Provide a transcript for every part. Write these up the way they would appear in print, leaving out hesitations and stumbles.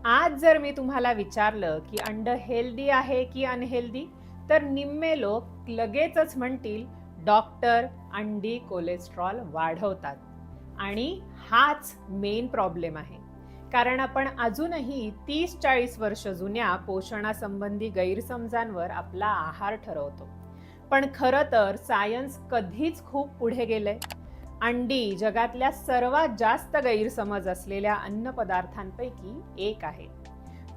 आज जर मी तुम्हाला विचारलं की अंड हेल्दी आहे की अनहेल्दी, तर निम्मे लोक लगेचच म्हणतील डॉक्टर, अंडी कोलेस्ट्रॉल वाढवतात. आणि हाच मेन प्रॉब्लेम आहे. कारण आपण अजूनही 30-40 वर्ष जुन्या पोषणासंबंधी गैरसमजांवर आपला आहार ठरवतो. पण खरं तर सायन्स कधीच खूप पुढे गेलंय. अंडी जगातल्या सर्वात जास्त गैरसमज असलेल्या अन्नपदार्थांपैकी एक आहे.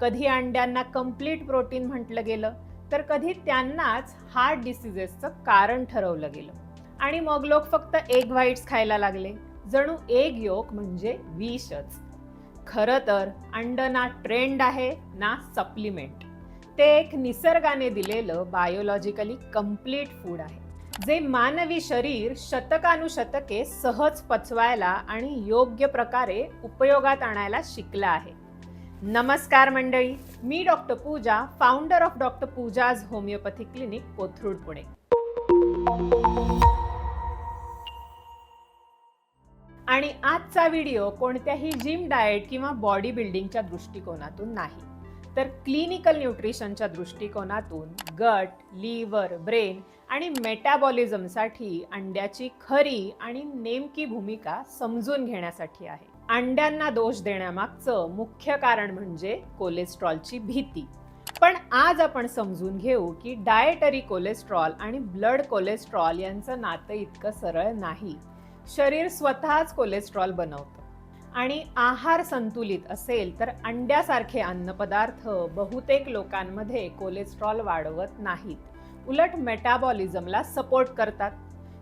कधी अंड्यांना कंप्लीट प्रोटीन म्हटलं गेलं, तर कधी त्यांनाच हार्ट डिसीजेसचं कारण ठरवलं गेलं. आणि मग लोक फक्त एग व्हाईट्स खायला लागले, जणू एग योक म्हणजे विषच. खरं तर अंड ना ट्रेंड आहे ना सप्लिमेंट. ते एक निसर्गाने दिलेलं बायोलॉजिकली कंप्लीट फूड आहे, जे मानवी शरीर शतकानुशतके सहज पचवायला आणि योग्य प्रकारे उपयोगात आणायला शिकलं आहे. नमस्कार मंडळी, मी doctor Pooja, founder of doctor Pooja's homeopathy clinic, Kothrud, Pune. आणि आजचा व्हिडिओ कोणत्याही जिम डाएट किंवा बॉडी बिल्डिंगच्या दृष्टिकोनातून नाही, तर क्लिनिकल न्यूट्रिशनच्या दृष्टिकोनातून गट, लिव्हर, ब्रेन आणि मेटाबॉलिझमसाठी अंड्याची खरी आणि नेमकी भूमिका समजून घेण्यासाठी आहे. अंड्यांना दोष देण्यामागचं मुख्य कारण म्हणजे कोलेस्ट्रॉलची भीती. पण आज आपण समजून घेऊ की डाएटरी कोलेस्ट्रॉल आणि ब्लड कोलेस्ट्रॉल यांचं नातं इतकं सरळ नाही. शरीर स्वतःच कोलेस्ट्रॉल बनवतं. आणि आहार संतुलित असेल तर अंड्यासारखे अन्नपदार्थ बहुतेक लोकांमध्ये कोलेस्ट्रॉल वाढवत नाहीत, उलट मेटाबॉलिझमला सपोर्ट करतात.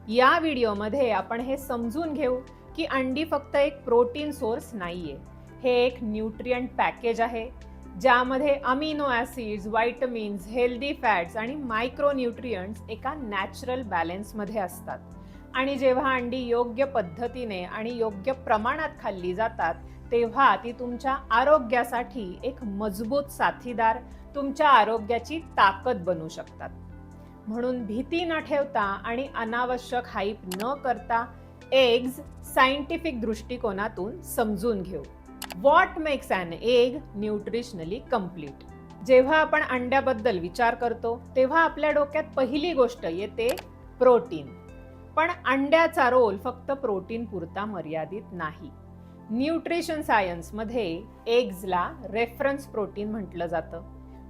या व्हिडिओमध्ये आपण हे समजून घेऊ की अंडी फक्त एक प्रोटीन सोर्स नाहीये. हे एक न्यूट्रिएंट पॅकेज आहे, ज्यामध्ये amino acids, vitamins, healthy fats आणि मायक्रोन्यूट्रियंट्स एका नॅचरल बॅलन्समध्ये असतात. आणि जेव्हा अंडी योग्य पद्धतीने आणि योग्य प्रमाणात खाल्ली जातात, तेव्हा ती तुमच्या आरोग्यासाठी एक मजबूत साथीदार, तुमच्या आरोग्याची ताकद बनू शकतात. म्हणून भीती न ठेवता आणि अनावश्यक हाईप न करता एग्ज सायंटिफिक दृष्टिकोनातून समजून घेऊ. What makes an egg nutritionally complete. जेव्हा आपण अंड्याबद्दल विचार करतो, तेव्हा आपल्या डोक्यात पहिली गोष्ट येते प्रोटीन. पण अंड्याचा रोल फक्त प्रोटीन पुरता मर्यादित नाही. न्यूट्रिशन सायन्समध्ये एग्जला रेफरन्स प्रोटीन म्हटलं जातं.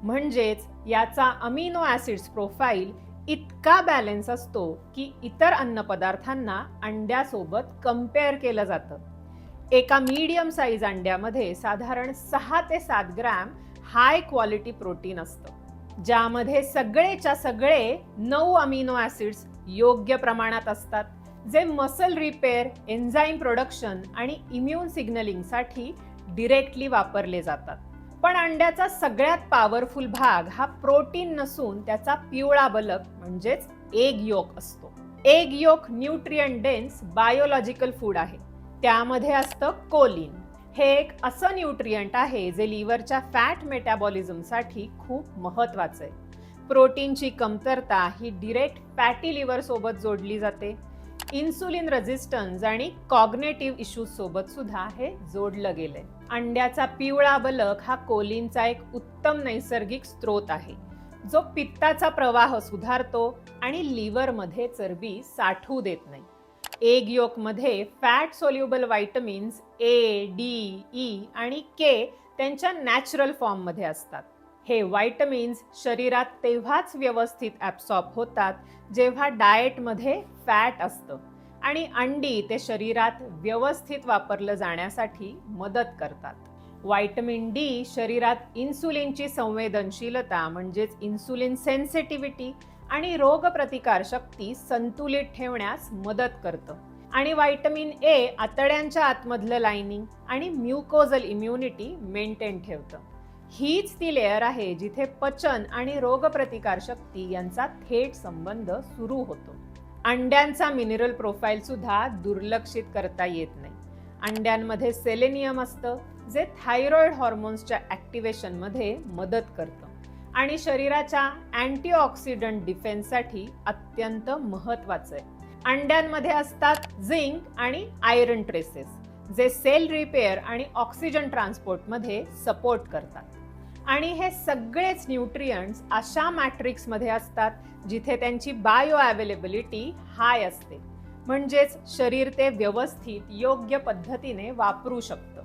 म्हणजेच याचा अमिनो ॲसिड्स प्रोफाईल इतका बॅलन्स असतो की इतर अन्नपदार्थांना अंड्यासोबत कम्पेअर केलं जातं. एका मीडियम साईज अंड्यामध्ये साधारण 6 ते 7 ग्रॅम हाय क्वालिटी प्रोटीन असतं, ज्यामध्ये सगळेच्या सगळे 9 अमिनो ॲसिड्स योग्य प्रमाणात असतात, जे मसल रिपेअर, एन्झाईम प्रोडक्शन आणि इम्युन सिग्नलिंगसाठी डिरेक्टली वापरले जातात. पण अंड्याचा सगळ्यात पॉवरफुल भाग हा प्रोटीन नसून त्याचा पिवळा बलक म्हणजेच एग योक असतो. Egg yolk nutrient dense biological food आहे. त्यामध्ये असतं कोलिन. हे एक असं न्यूट्रिएंट आहे जे लिव्हरच्या फॅट मेटाबॉलिझमसाठी खूप महत्वाचं आहे. प्रोटीनची कमतरता ही डिरेक्ट फॅटी लिव्हर सोबत जोडली जाते. इन्सुलिन रेझिस्टन्स आणि कॉग्नेटिव्ह इश्यूज सोबत सुद्धा हे जोडलं गेलंय. अंड्याचा पिवळा बलक हा कोलिनचा एक उत्तम नैसर्गिक स्रोत आहे, जो पित्ताचा प्रवाह सुधारतो आणि लिव्हरमध्ये चरबी साठवू देत नाही. एग योकमध्ये फॅट सोल्युबल व्हायटमिन्स ए, डी, ई आणि के त्यांच्या नॅचरल फॉर्ममध्ये असतात. हे व्हायटमिन्स शरीरात तेव्हाच व्यवस्थित ॲब्सॉर्ब होतात जेव्हा डाएटमध्ये फॅट असतं, आणि अंडी ते शरीरात व्यवस्थित वापरलं जाण्यासाठी मदत करतात. व्हायटमिन डी शरीरात इन्सुलिनची संवेदनशीलता म्हणजेच इन्सुलिन सेन्सिटिव्हिटी आणि रोगप्रतिकार शक्ती संतुलित ठेवण्यास मदत करतं. आणि व्हायटमिन ए आतड्यांच्या आतमधलं लायनिंग आणि म्युकोजल इम्युनिटी मेंटेन ठेवतं. हीच ती लेअर आहे जिथे पचन आणि रोगप्रतिकार शक्ती यांचा थेट संबंध सुरू होतो. अंड्यांचा मिनरल प्रोफाईल सुद्धा दुर्लक्षित करता येत नाही. अंड्यांमध्ये सेलेनियम असतं, जे थायरॉइड हॉर्मोन्सच्या ॲक्टिव्हेशनमध्ये मदत करतं आणि शरीराच्या अँटीऑक्सिडंट डिफेन्ससाठी अत्यंत महत्त्वाचं आहे. अंड्यांमध्ये असतात झिंक आणि आयरन ट्रेसेस, जे सेल रिपेअर आणि ऑक्सिजन ट्रान्सपोर्टमध्ये सपोर्ट करतात. आणि हे सगळेच न्यूट्रियंट्स अशा मॅट्रिक्समध्ये असतात जिथे त्यांची बायो अवेलेबिलिटी हाय असते, म्हणजेच शरीर ते व्यवस्थित योग्य पद्धतीने वापरू शकतं.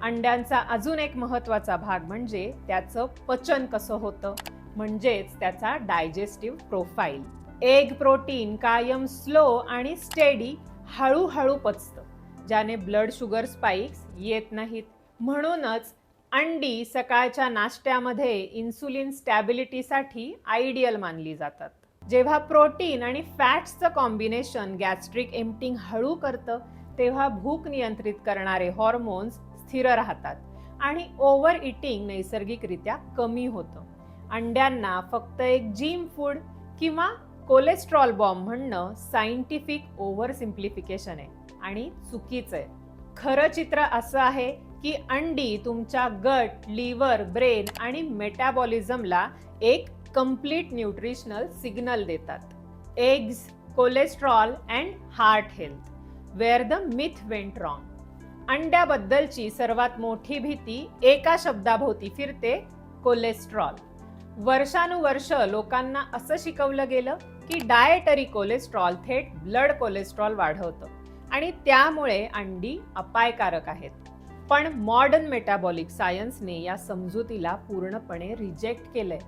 अंड्यांचा अजून एक महत्त्वाचा भाग म्हणजे त्याचं पचन कसं होतं, म्हणजेच त्याचा डायजेस्टिव्ह प्रोफाईल. एग प्रोटीन कायम स्लो आणि स्टेडी हळूहळू पचतं, ज्याने ब्लड शुगर स्पाइक्स येत नाहीत. म्हणूनच अंडी सकाळच्या नाश्त्यामध्ये इन्सुलिन स्टॅबिलिटीसाठी आयडियल मानली जातात. जेव्हा प्रोटीन आणि फॅट्सचं कॉम्बिनेशन गॅस्ट्रिक एम्प्टिंग हळू करतं, तेव्हा भूक नियंत्रित करणारे हॉर्मोन्स स्थिर राहतात आणि ओव्हर इटिंग नैसर्गिकरित्या कमी होतं. अंड्यांना फक्त एक जिम फूड किंवा कोलेस्ट्रॉल बॉम्ब म्हणणं सायंटिफिक ओव्हर सिम्प्लिफिकेशन आहे आणि चुकीचं आहे. खरं चित्र असं आहे की अंडी तुमच्या गट, लिव्हर, ब्रेन आणि मेटाबॉलिझमला एक कंप्लीट न्यूट्रिशनल सिग्नल देतात. Eggs, cholesterol and heart health, where the myth went wrong. अंड्याबद्दलची सर्वात मोठी भीती एका शब्दाभोवती फिरते, कोलेस्ट्रॉल. वर्षानुवर्ष लोकांना असं शिकवलं गेलं की डाएटरी कोलेस्ट्रॉल थेट ब्लड कोलेस्ट्रॉल वाढवतं आणि त्यामुळे अंडी अपायकारक आहेत. पण मॉडर्न मेटाबॉलिक सायन्सने या समजुतीला पूर्णपणे रिजेक्ट केलंय.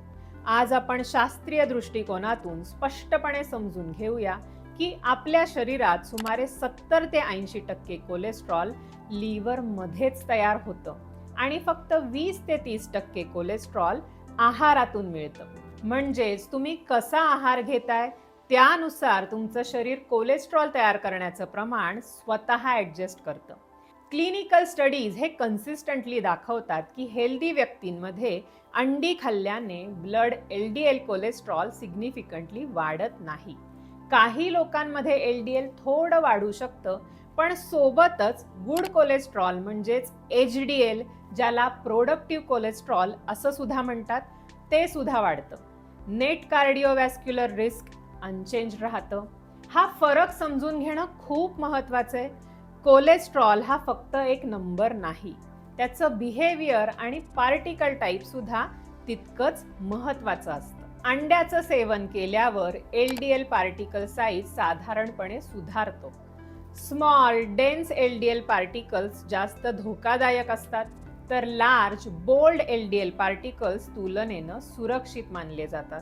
आज आपण शास्त्रीय दृष्टिकोनातून स्पष्टपणे समजून घेऊया की आपल्या शरीरात सुमारे 70 ते 80% कोलेस्ट्रॉल लिव्हर मध्येच तयार होतं आणि फक्त 20 ते 30% कोलेस्ट्रॉल आहारातून मिळतं. म्हणजेच तुम्ही कसा आहार घेताय त्यानुसार तुमचं शरीर कोलेस्ट्रॉल तयार करण्याचं प्रमाण स्वतः ऍडजस्ट करतं. क्लिनिकल स्टडीज हे कन्सिस्टंटली दाखवतात की हेल्दी व्यक्तींमध्ये अंडी खाल्ल्याने ब्लड LDL कोलेस्ट्रॉल सिग्निफिकंटली वाढत नाही. काही लोकांमध्ये LDL थोडं वाढू शकतं, पण सोबतच गुड कोलेस्ट्रॉल म्हणजेच HDL, ज्याला प्रोडक्टिव्ह कोलेस्ट्रॉल असं सुद्धा म्हणतात, ते सुद्धा वाढतं. नेट कार्डिओवॅस्क्युलर रिस्क अनचेंज राहतं. हा फरक समजून घेणं खूप महत्त्वाचं आहे. कोलेस्ट्रॉल हा फक्त एक नंबर नाही, त्याचं बिहेवियर आणि पार्टिकल टाईप सुद्धा तितकंच महत्त्वाचं असतं. अंड्याचं सेवन केल्यावर LDL पार्टिकल साईज साधारणपणे सुधारतो. स्मॉल डेन्स LDL पार्टिकल्स जास्त धोकादायक असतात, तर लार्ज बोल्ड LDL पार्टिकल्स तुलनेनं सुरक्षित मानले जातात.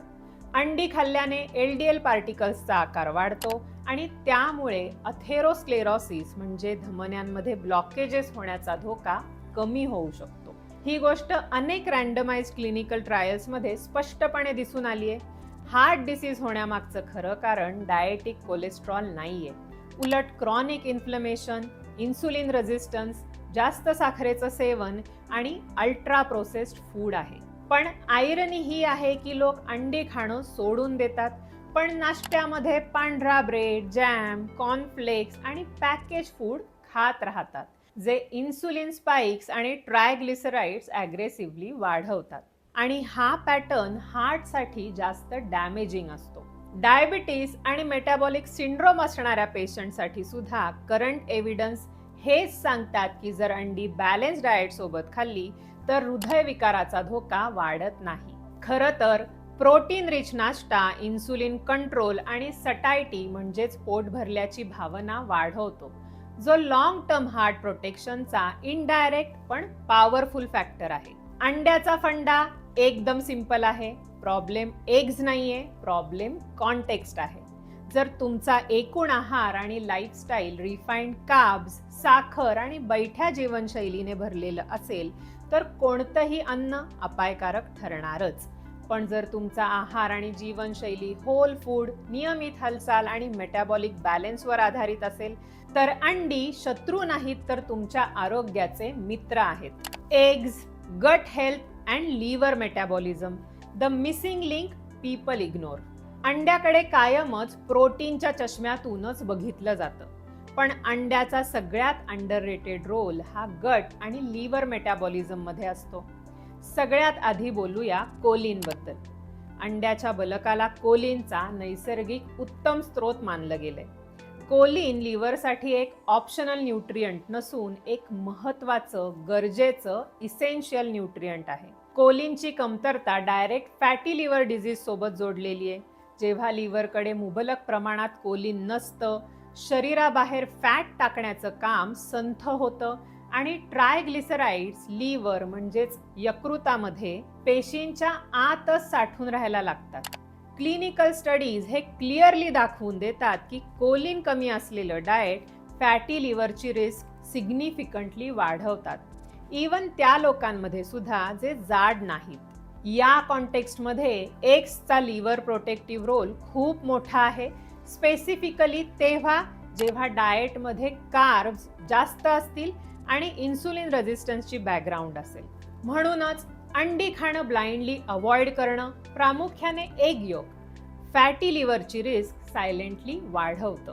अंडी खाल्ल्याने LDL पार्टिकल्सचा आकार वाढतो आणि त्यामुळे अथेरोस्क्लेरोसिस म्हणजे धमन्यांमध्ये ब्लॉकेजेस होण्याचा धोका कमी होऊ शकतो. ही गोष्ट अनेक रँडमाइज्ड क्लिनिकल ट्रायल्समध्ये स्पष्टपणे दिसून आली आहे. हार्ट डिसीज होण्यामागचं खरं कारण डायेटिक कोलेस्ट्रॉल नाहीये, उलट क्रॉनिक इन्फ्लमेशन, इन्सुलिन रेझिस्टन्स, जास्त साखरेचं सेवन आणि अल्ट्रा प्रोसेस्ड फूड आहे. पण आयरनी ही आहे की लोक अंडी खाणं सोडून देतात, पण नाश्त्यामध्ये पांढरा ब्रेड, जॅम, कॉर्नफ्लेक्स आणि पॅकेज फूड खात राहतात, जे इन्सुलिन स्पाइक्स आणि ट्रायग्लिसराइड्स ॲग्रेसिव्हली वाढवतात. आणि हा पॅटर्न हार्टसाठी जास्त डॅमेजिंग असतो. डायबिटीस आणि मेटाबॉलिक सिंड्रोम असणाऱ्या पेशंटसाठी सुद्धा करंट एव्हिडन्स हेच सांगतात की जर अंडी बॅलन्स डाएट सोबत खाल्ली तर हृदयविकाराचा धोका वाढत नाही. खरं तर प्रोटीन रिच नाश्ता इन्सुलिन कंट्रोल आणि सटायटी म्हणजेच पोट भरल्याची भावना वाढवतो, जो लॉंग टर्म हार्ट प्रोटेक्शनचा इनडायरेक्ट पण पॉवरफुल फॅक्टर आहे. अंड्याचा फंडा एकदम सिंपल आहे. प्रॉब्लेम एग्ज नाहीये, प्रॉब्लेम कॉन्टेक्स्ट आहे. जर तुमचा एकूण आहार आणि लाईफस्टाईल रिफाईंड कार्ब्स, साखर आणि बैठ्या जीवनशैलीने भरलेलं असेल तर कोणतंही अन्न अपायकारक ठरणारच. पण जर तुमचा आहार आणि जीवनशैली होल फूड, नियमित हालचाल आणि मेटाबॉलिक बॅलन्सवर आधारित असेल तर अंडी शत्रू नाहीत तर तुमच्या आरोग्याचे मित्र आहेत. Eggs, gut health and liver metabolism, the missing link people ignore. अंड्याकडे कायमच प्रोटीनच्या चष्म्यातूनच बघितलं जातं, पण अंड्याचा सगळ्यात अंडररेटेड रोल हा गट आणि लिव्हर मेटाबॉलिझम मध्ये असतो. सगळ्यात आधी बोलूया कोलिन बद्दल. अंड्याच्या बलकाला कोलिनचा नैसर्गिक उत्तम स्रोत मानलं गेलंय. कोलिन लिव्हरसाठी एक ऑप्शनल न्यूट्रिएंट नसून एक महत्त्वाचं गरजेचं इसेन्शियल न्यूट्रिएंट आहे. कोलिनची कमतरता डायरेक्ट फॅटी लिव्हर डिझीज सोबत जोडलेली आहे. जेव्हा लिव्हरकडे मुबलक प्रमाणात कोलिन नसतं, शरीराबाहेर फॅट टाकण्याचं काम संथ होतं आणि ट्रायग्लिसराइड्स लिव्हर म्हणजेच यकृतामध्ये पेशींच्या आतच साठून राहायला लागतात. क्लिनिकल स्टडीज हे क्लिअरली दाखवून देतात की कोलिन कमी असलेलं डाएट फॅटी लिव्हरची रिस्क सिग्निफिकंटली वाढवतात, इवन त्या लोकांमध्ये सुद्धा जे जाड नाहीत. या कॉन्टेक्स्टमध्ये एग्सचा लिव्हर प्रोटेक्टिव्ह रोल खूप मोठा आहे, स्पेसिफिकली तेव्हा जेव्हा डाएटमध्ये कार्ब्स जास्त असतील आणि इन्सुलिन रेझिस्टन्सची बॅकग्राऊंड असेल. म्हणूनच अंडी खाणं ब्लाइंडली अवॉइड करणं, प्रामुख्याने एग योक, फॅटी लिव्हरची रिस्क सायलेंटली वाढवतं.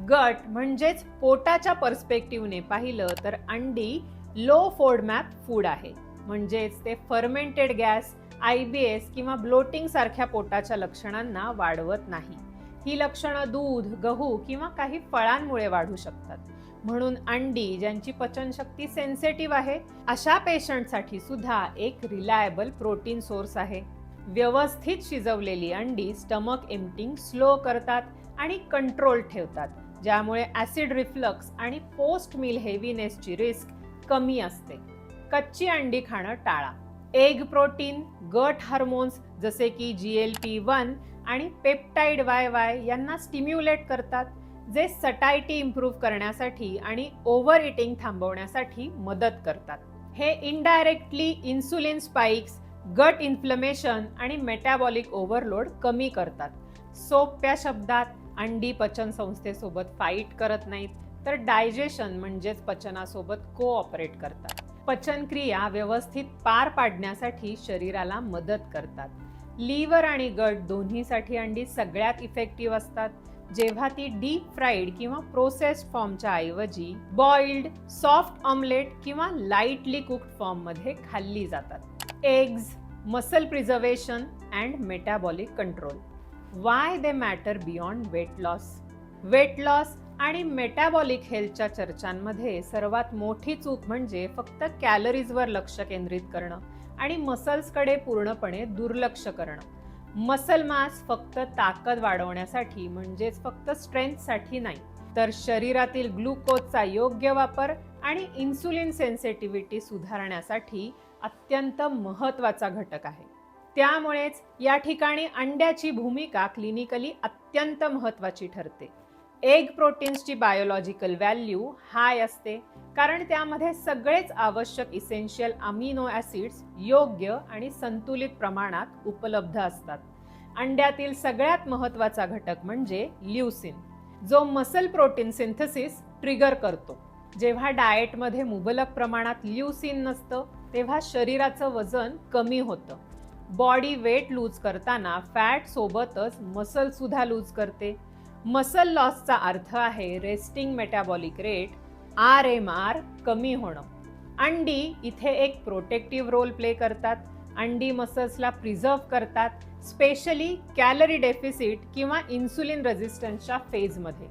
गट म्हणजेच पोटाच्या पर्स्पेक्टिव्हने पाहिलं तर अंडी लो फोडमॅप फूड आहे, म्हणजेच ते फर्मेंटेड गॅस, IBS किंवा ब्लोटिंग सारख्या पोटाच्या लक्षणांना वाढवत नाही. ही लक्षणं दूध, गहू किंवा काही फळांमुळे वाढू शकतात. म्हणून अंडी ज्यांची पचनशक्ती सेन्सिटिव्ह आहे अशा पेशंटसाठी सुद्धा एक रिलायबल प्रोटीन सोर्स आहे. व्यवस्थित शिजवलेली अंडी स्टमक एम्प्टिंग स्लो करतात आणि कंट्रोल ठेवतात, ज्यामुळे ऍसिड रिफ्लक्स आणि पोस्ट मील हेवीनेसची रिस्क कमी असते. कच्ची अंडी खाणं टाळा. एग प्रोटीन, गट हार्मोन्स जसे की GLP-1 आणि पेप्टाइड YY यांना स्टिम्युलेट करतात, जे सटायटी इम्प्रूव्ह करण्यासाठी आणि ओव्हर इटिंग थांबवण्यासाठी मदत करतात. हे इनडायरेक्टली इन्सुलिन स्पाइक्स, गट इन्फ्लमेशन आणि मेटाबॉलिक ओव्हरलोड कमी करतात. सोप्या शब्दात, अंडी पचन संस्थेसोबत फाईट करत नाहीत, तर डायजेशन म्हणजेच पचनासोबत कोऑपरेट करतात. पचनक्रिया व्यवस्थित पार पाडण्यासाठी शरीराला मदत करतात. लिव्हर आणि गट दोन्हीसाठी अंडी सगळ्यात इफेक्टिव्ह असतात, जेव्हा ती डीप फ्राईड किंवा प्रोसेस्ड फॉर्मच्या ऐवजी बॉइल्ड, सॉफ्ट ऑमलेट किंवा लाईटली कुक्ड फॉर्ममध्ये खाल्ली जातात. Eggs, muscle preservation and metabolic control. Why they matter beyond weight loss. Weight loss आणि मेटाबॉलिक हेल्थच्या चर्चांमध्ये सर्वात मोठी चूक म्हणजे फक्त कॅलरीजवर लक्ष केंद्रित करणं आणि मसल्सकडे पूर्णपणे दुर्लक्ष करणं. मसल मास फक्त ताकद वाढवण्यासाठी म्हणजेच फक्त स्ट्रेंथसाठी नाही, तर शरीरातील ग्लुकोजचा योग्य वापर आणि इन्सुलिन सेन्सिटिव्हिटी सुधारण्यासाठी अत्यंत महत्त्वाचा घटक आहे. त्यामुळेच या ठिकाणी अंड्याची भूमिका क्लिनिकली अत्यंत महत्त्वाची ठरते. एग प्रोटीन्सची बायोलॉजिकल व्हॅल्यू हाय असते, कारण त्यामध्ये सगळेच आवश्यक इसेन्शियल अमिनो ॲसिड्स योग्य आणि संतुलित प्रमाणात उपलब्ध असतात. अंड्यातील सगळ्यात महत्त्वाचा घटक म्हणजे ल्युसीन, जो मसल प्रोटीन सिंथेसिस ट्रिगर करतो. जेव्हा डाएटमध्ये मुबलक प्रमाणात ल्युसीन नसतं, तेव्हा शरीराचं वजन कमी होतं. बॉडी वेट लूज करताना फॅट सोबतच मसल सुद्धा लूज करते. मसल लॉसचा अर्थ आहे रेस्टिंग मेटाबॉलिक रेट RMR कमी होणं. अंडी इथे एक प्रोटेक्टिव्ह रोल प्ले करतात. अंडी मसल्सला प्रिझर्व्ह करतात, स्पेशली कॅलरी डेफिसिट किंवा इन्सुलिन रेझिस्टन्सच्या फेजमध्ये.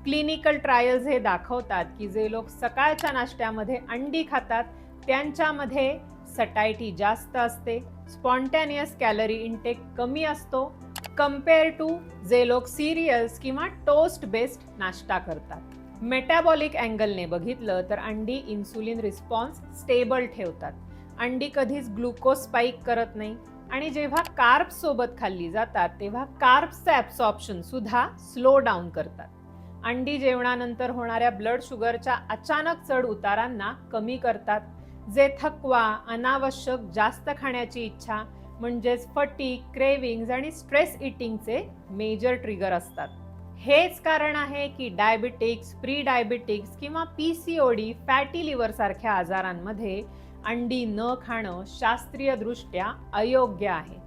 क्लिनिकल ट्रायल्स हे दाखवतात की जे लोक सकाळच्या नाश्त्यामध्ये अंडी खातात त्यांच्यामध्ये सटायटी जास्त असते, स्पॉन्टॅनियस कॅलरी इंटेक कमी असतो कंपेअर टू जे लोक सिरियल्स किंवा टोस्ट बेस्ड नाश्ता करतात. मेटाबॉलिक अँगलने बघितलं तर अंडी इन्सुलिन रिस्पॉन्स स्टेबल ठेवतात. अंडी कधीच ग्लुकोज स्पाइक करत नाही आणि जेव्हा कार्ब्स सोबत खाल्ली जातात तेव्हा कार्ब्सचं ॲब्सॉर्प्शन सुद्धा स्लो डाऊन करतात. अंडी जेवणानंतर होणाऱ्या ब्लड शुगरच्या अचानक चढ उतारांना कमी करतात, जे थकवा, अनावश्यक जास्त खाण्याची इच्छा म्हणजेच फटीग, क्रेविंग्ज आणि स्ट्रेस इटिंगचे मेजर ट्रिगर असतात. हेच कारण आहे की डायबिटिक्स, प्री डायबिटिक्स किंवा PCOD, फॅटी लिव्हर सारख्या आजारांमध्ये अंडी न खाणं शास्त्रीयदृष्ट्या अयोग्य आहे,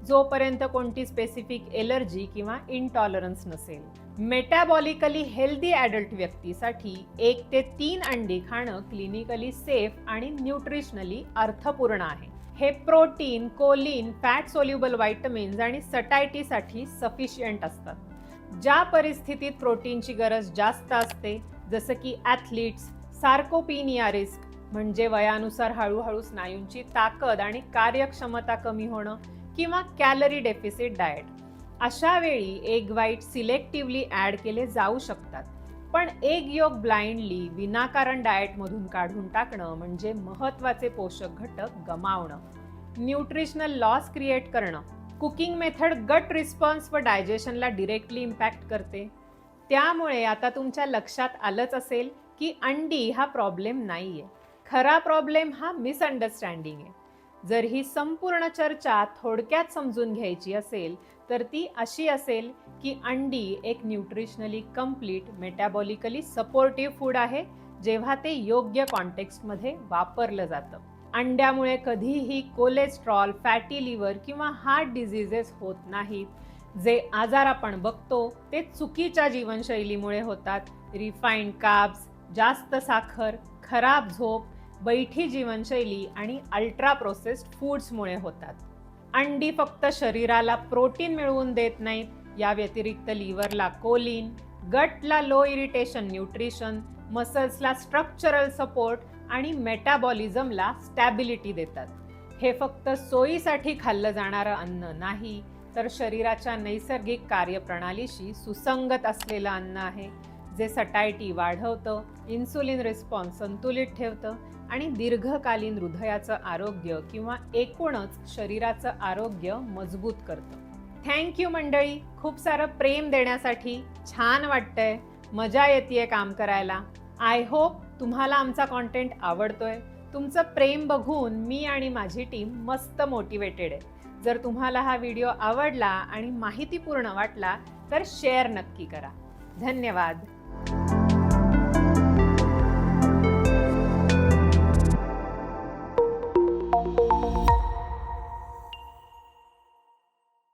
जोपर्यंत कोणती स्पेसिफिक एलर्जी किंवा इंटॉलरन्स नसेल. मेटाबॉलिकली हेल्दी ॲडल्ट व्यक्तीसाठी 1 ते 3 अंडी खाणं क्लिनिकली सेफ आणि न्यूट्रिशनली अर्थपूर्ण आहे. हे protein, choline, fat soluble vitamins आणि सटायटीसाठी सफिशियंट असतात. ज्या परिस्थितीत प्रोटीनची गरज जास्त असते, जसं की ॲथलीट्स, सार्कोपिनिया रिस्क म्हणजे वयानुसार हळूहळू स्नायूंची ताकद आणि कार्यक्षमता कमी होणं, किंवा कॅलरी डेफिसिट डाएट, अशा वेळी एग व्हाईट सिलेक्टिव्हली ॲड केले जाऊ शकतात. पण एग योक ब्लाइंडली विनाकारण डाएटमधून काढून टाकणं म्हणजे महत्त्वाचे पोषक घटक गमावणं. न्यूट्रिशनल लॉस क्रिएट करणं. कुकिंग मेथड गट रिस्पॉन्स व डायजेशनला डिरेक्टली इम्पॅक्ट करते. त्यामुळे आता तुमच्या लक्षात आलंच असेल की अंडी हा प्रॉब्लेम नाहीये, खरा प्रॉब्लेम हा मिसअंडरस्टँडिंग आहे. जर ही संपूर्ण चर्चा थोडक्यात समजून घ्यायची असेल तर ती अशी असेल की अंडी एक nutritionally complete, metabolically supportive food आहे जेव्हा ते योग्य कॉन्टेक्स्टमध्ये वापरलं जातं. अंड्यामुळे कधीही कोलेस्ट्रॉल, फॅटी लिव्हर किंवा हार्ट डिझिजेस होत नाहीत. जे आजार आपण बघतो ते चुकीच्या जीवनशैलीमुळे होतात. रिफाईंड कार्ब्स, जास्त साखर, खराब झोप, बैठी जीवनशैली आणि अल्ट्रा प्रोसेस्ड फूड्समुळे होतात. अंडी फक्त शरीराला प्रोटीन मिळवून देत नाहीत, या व्यतिरिक्त लिव्हरला कोलिन, गटला लो इरिटेशन न्यूट्रिशन, मसल्सला स्ट्रक्चरल सपोर्ट आणि मेटाबॉलिझमला स्टॅबिलिटी देतात. हे फक्त सोयीसाठी खाल्लं जाणारं अन्न नाही, तर शरीराच्या नैसर्गिक कार्यप्रणालीशी सुसंगत असलेलं अन्न आहे, जे सटायटी वाढवतं, इन्सुलिन रिस्पॉन्स संतुलित ठेवतं आणि दीर्घकालीन हृदयाचं आरोग्य किंवा एकूणच शरीराचं आरोग्य मजबूत करतं. थँक्यू मंडळी, खूप सारं प्रेम देण्यासाठी. छान वाटतंय, मजा येतेय काम करायला. आय होप तुम्हाला आमचा कॉन्टेंट आवडतोय. तुमचं प्रेम बघून मी आणि माझी टीम मस्त मोटिवेटेड आहे. जर तुम्हाला हा व्हिडिओ आवडला आणि माहितीपूर्ण वाटला तर शेअर नक्की करा. धन्यवाद.